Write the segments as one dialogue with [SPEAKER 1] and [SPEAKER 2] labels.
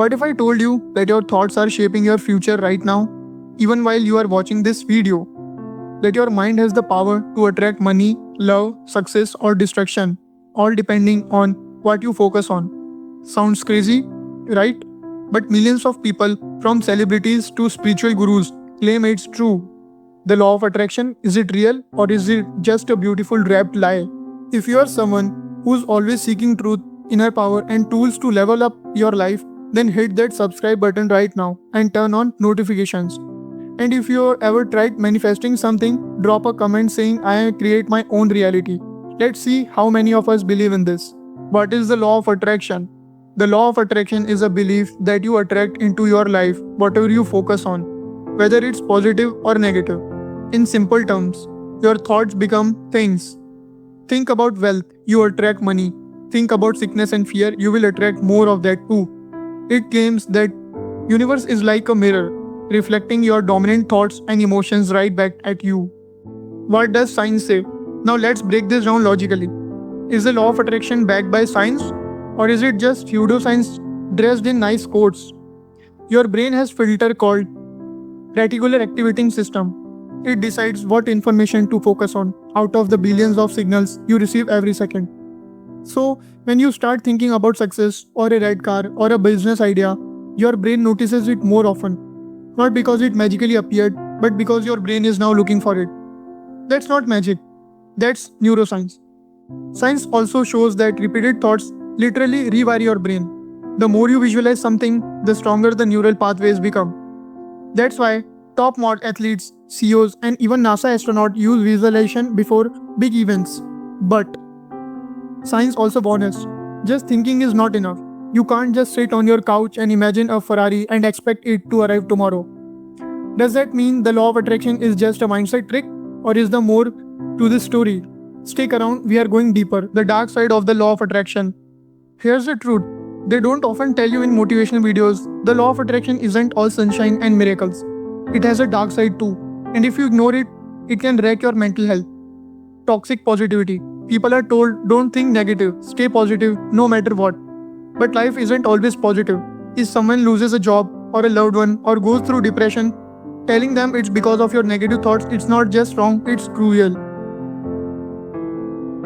[SPEAKER 1] What if I told you that your thoughts are shaping your future right now, even while you are watching this video? That your mind has the power to attract money, love, success, or distraction, all depending on what you focus on. Sounds crazy, right? But millions of people, from celebrities to spiritual gurus, claim it's true. The law of attraction, is it real or is it just a beautiful wrapped lie? If you are someone who's always seeking truth, inner power, and tools to level up your life, then hit that subscribe button right now and turn on notifications. And if you ever tried manifesting something, drop a comment saying I create my own reality. Let's see how many of us believe in this. What is the law of attraction? The law of attraction is a belief that you attract into your life whatever you focus on, whether it's positive or negative. In simple terms, your thoughts become things. Think about wealth, you attract money. Think about sickness and fear, you will attract more of that too. It claims that universe is like a mirror, reflecting your dominant thoughts and emotions right back at you. What does science say? Now let's break this down logically. Is the law of attraction backed by science? Or is it just pseudoscience dressed in nice quotes? Your brain has filter called reticular activating system. It decides what information to focus on out of the billions of signals you receive every second. So, when you start thinking about success or a red car or a business idea, your brain notices it more often. Not because it magically appeared, but because your brain is now looking for it. That's not magic, that's neuroscience. Science also shows that repeated thoughts literally rewire your brain. The more you visualize something, the stronger the neural pathways become. That's why top mod athletes, CEOs, and even NASA astronauts use visualization before big events. But science also warns us, just thinking is not enough. You can't just sit on your couch and imagine a Ferrari and expect it to arrive tomorrow. Does that mean the law of attraction is just a mindset trick? Or is there more to this story? Stick around, we are going deeper. The dark side of the law of attraction. Here's the truth. They don't often tell you in motivational videos, the law of attraction isn't all sunshine and miracles. It has a dark side too. And if you ignore it, it can wreck your mental health. Toxic positivity. People are told, don't think negative, stay positive no matter what. But life isn't always positive. If someone loses a job or a loved one or goes through depression, telling them it's because of your negative thoughts, it's not just wrong, it's cruel.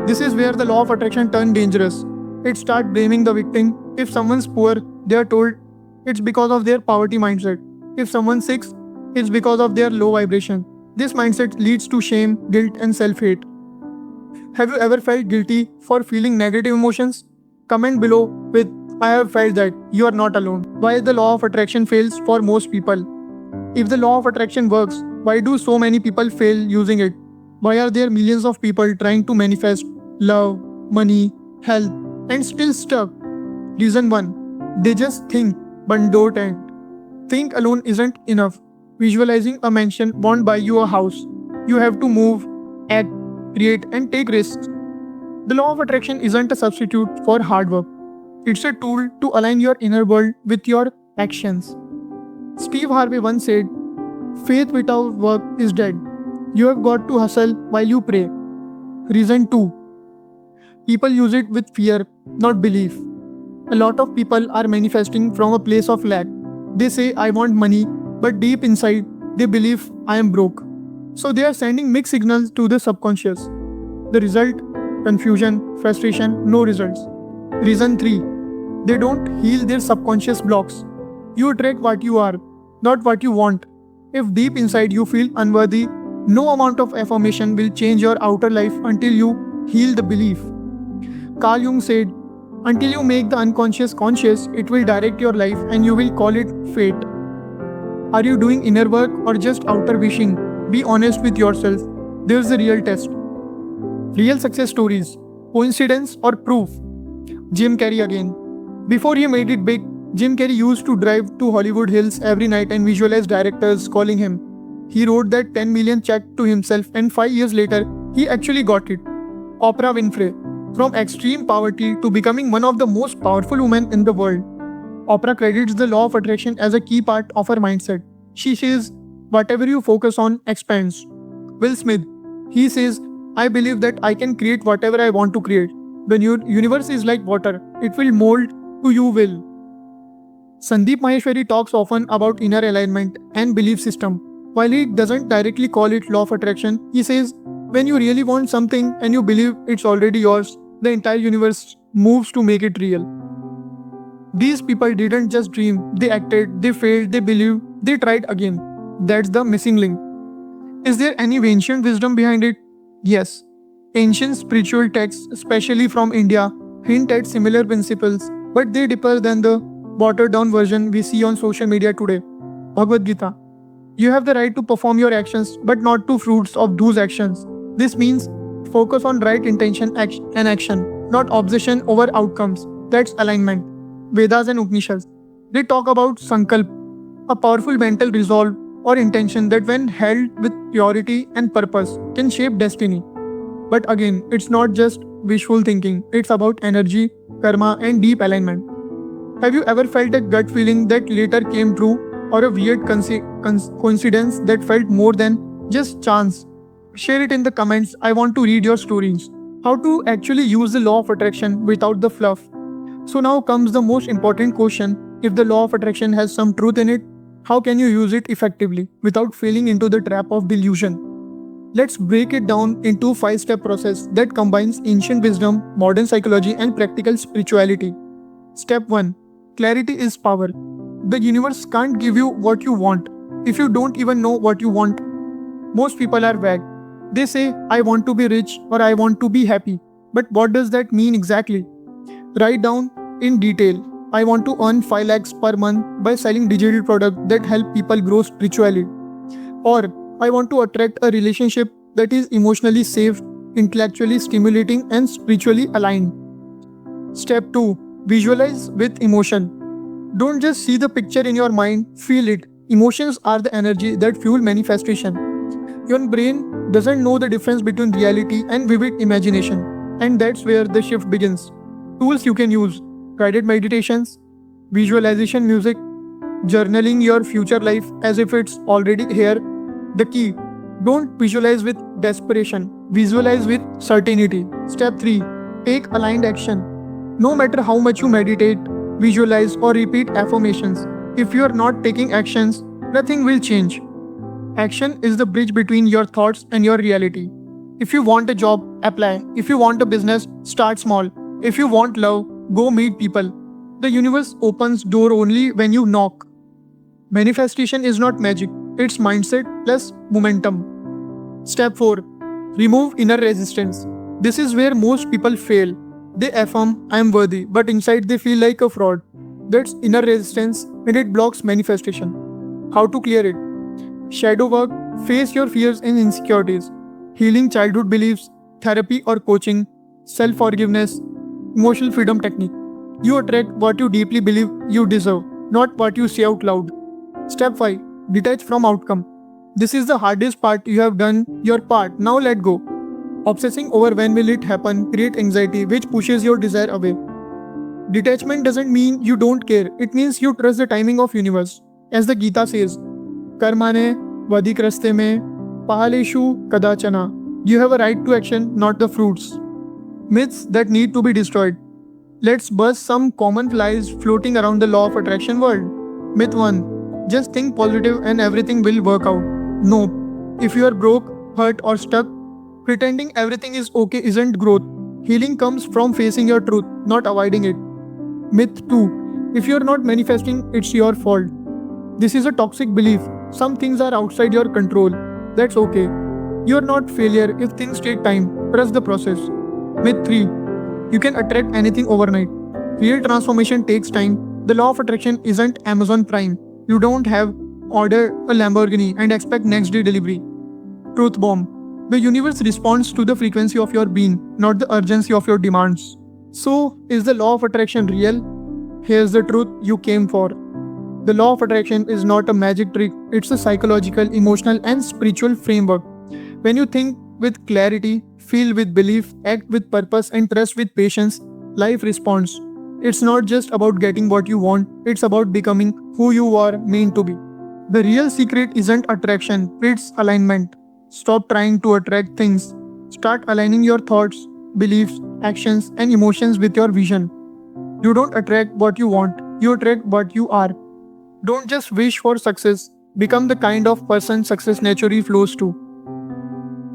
[SPEAKER 1] This is where the law of attraction turns dangerous. It starts blaming the victim. If someone's poor, they are told it's because of their poverty mindset. If someone's sick, it's because of their low vibration. This mindset leads to shame, guilt, and self-hate. Have you ever felt guilty for feeling negative emotions? Comment below with I have felt that. You are not alone. Why the law of attraction fails for most people? If the law of attraction works, why do so many people fail using it? Why are there millions of people trying to manifest love, money, health, and still stuck? Reason 1. They just think but don't act. Think alone isn't enough. Visualizing a mansion won't buy you a house. You have to move, act, create, and take risks. The law of attraction isn't a substitute for hard work. It's a tool to align your inner world with your actions. Steve Harvey once said, faith without work is dead. You have got to hustle while you pray. Reason 2. People use it with fear, not belief. A lot of people are manifesting from a place of lack. They say, I want money, but deep inside, they believe I am broke. So they are sending mixed signals to the subconscious. The result? Confusion, frustration, no results. Reason 3. They don't heal their subconscious blocks. You attract what you are, not what you want. If deep inside you feel unworthy, no amount of affirmation will change your outer life until you heal the belief. Carl Jung said, until you make the unconscious conscious, it will direct your life and you will call it fate. Are you doing inner work or just outer wishing? Be honest with yourself. There's the real test. Real success stories. Coincidence or proof? Jim Carrey again. Before he made it big, Jim Carrey used to drive to Hollywood Hills every night and visualize directors calling him. He wrote that 10 million check to himself and 5 years later, he actually got it. Oprah Winfrey. From extreme poverty to becoming one of the most powerful women in the world. Oprah credits the law of attraction as a key part of her mindset. She says, whatever you focus on expands. Will Smith. He says, I believe that I can create whatever I want to create. The universe is like water. It will mold who you will. Sandeep Maheshwari talks often about inner alignment and belief system. While he doesn't directly call it law of attraction, he says, when you really want something and you believe it's already yours, the entire universe moves to make it real. These people didn't just dream, they acted, they failed, they believed, they tried again. That's the missing link. Is there any ancient wisdom behind it? Yes. Ancient spiritual texts, especially from India, hint at similar principles, but they differ than the watered down version we see on social media today. Bhagavad Gita. You have the right to perform your actions, but not to fruits of those actions. This means focus on right intention and action, not obsession over outcomes. That's alignment. Vedas and Upanishads. They talk about sankalp, a powerful mental resolve or intention that, when held with purity and purpose, can shape destiny. But again, it's not just wishful thinking, it's about energy, karma, and deep alignment. Have you ever felt a gut feeling that later came true, or a weird coincidence that felt more than just chance? Share it in the comments. I want to read your stories. How to actually use the law of attraction without the fluff. So now comes the most important question. If the law of attraction has some truth in it, how can you use it effectively without falling into the trap of delusion? Let's break it down into a 5-step process that combines ancient wisdom, modern psychology, and practical spirituality. Step 1. Clarity is power. The universe can't give you what you want if you don't even know what you want. Most people are vague. They say, I want to be rich or I want to be happy. But what does that mean exactly? Write down in detail. I want to earn 5 lakhs per month by selling digital products that help people grow spiritually. Or I want to attract a relationship that is emotionally safe, intellectually stimulating, and spiritually aligned. Step 2. Visualize with emotion. Don't just see the picture in your mind, feel it. Emotions are the energy that fuel manifestation. Your brain doesn't know the difference between reality and vivid imagination, and that's where the shift begins. Tools you can use: guided meditations, visualization music, journaling your future life as if it's already here. The key: don't visualize with desperation, visualize with certainty. Step 3. Take aligned action. No matter how much you meditate, visualize, or repeat affirmations, if you are not taking actions, nothing will change. Action is the bridge between your thoughts and your reality. If you want a job, apply. If you want a business, start small. If you want love, go meet people. The universe opens door only when you knock. Manifestation is not magic, it's mindset plus momentum. Step 4. Remove inner resistance. This is where most people fail. They affirm, I am worthy, but inside they feel like a fraud. That's inner resistance and it blocks manifestation. How to clear it? Shadow work, face your fears and insecurities. Healing childhood beliefs, therapy or coaching, self-forgiveness, emotional freedom technique. You attract what you deeply believe you deserve, not what you say out loud. Step 5. Detach from outcome. This is the hardest part. You have done your part, now let go. Obsessing over when will it happen create anxiety which pushes your desire away. Detachment doesn't mean you don't care, it means you trust the timing of universe. As the Gita says, Karmane vadikraste me pahaleshu kadachana. You have a right to action, not the fruits. Myths that need to be destroyed. Let's bust some common lies floating around the law of attraction world. Myth 1. Just think positive and everything will work out. No. If you are broke, hurt or stuck, pretending everything is okay isn't growth. Healing comes from facing your truth, not avoiding it. Myth 2. If you are not manifesting, it's your fault. This is a toxic belief. Some things are outside your control. That's okay. You are not failure if things take time. Trust the process. Myth 3. You can attract anything overnight. Real transformation takes time. The law of attraction isn't Amazon Prime. You don't have order a Lamborghini and expect next day delivery. Truth bomb. The universe responds to the frequency of your being, not the urgency of your demands. So, is the law of attraction real? Here's the truth you came for. The law of attraction is not a magic trick, it's a psychological, emotional, and spiritual framework. When you think with clarity, feel with belief, act with purpose, and trust with patience, life responds. It's not just about getting what you want, it's about becoming who you are meant to be. The real secret isn't attraction, it's alignment. Stop trying to attract things. Start aligning your thoughts, beliefs, actions, and emotions with your vision. You don't attract what you want, you attract what you are. Don't just wish for success, become the kind of person success naturally flows to.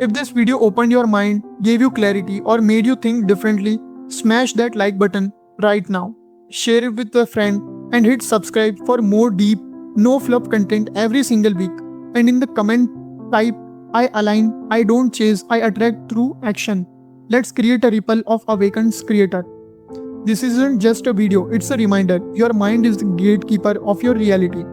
[SPEAKER 1] If this video opened your mind, gave you clarity, or made you think differently, smash that like button right now. Share it with a friend and hit subscribe for more deep, no fluff content every single week. And in the comment, type I align, I don't chase, I attract through action. Let's create a ripple of awakened creator. This isn't just a video, it's a reminder. Your mind is the gatekeeper of your reality.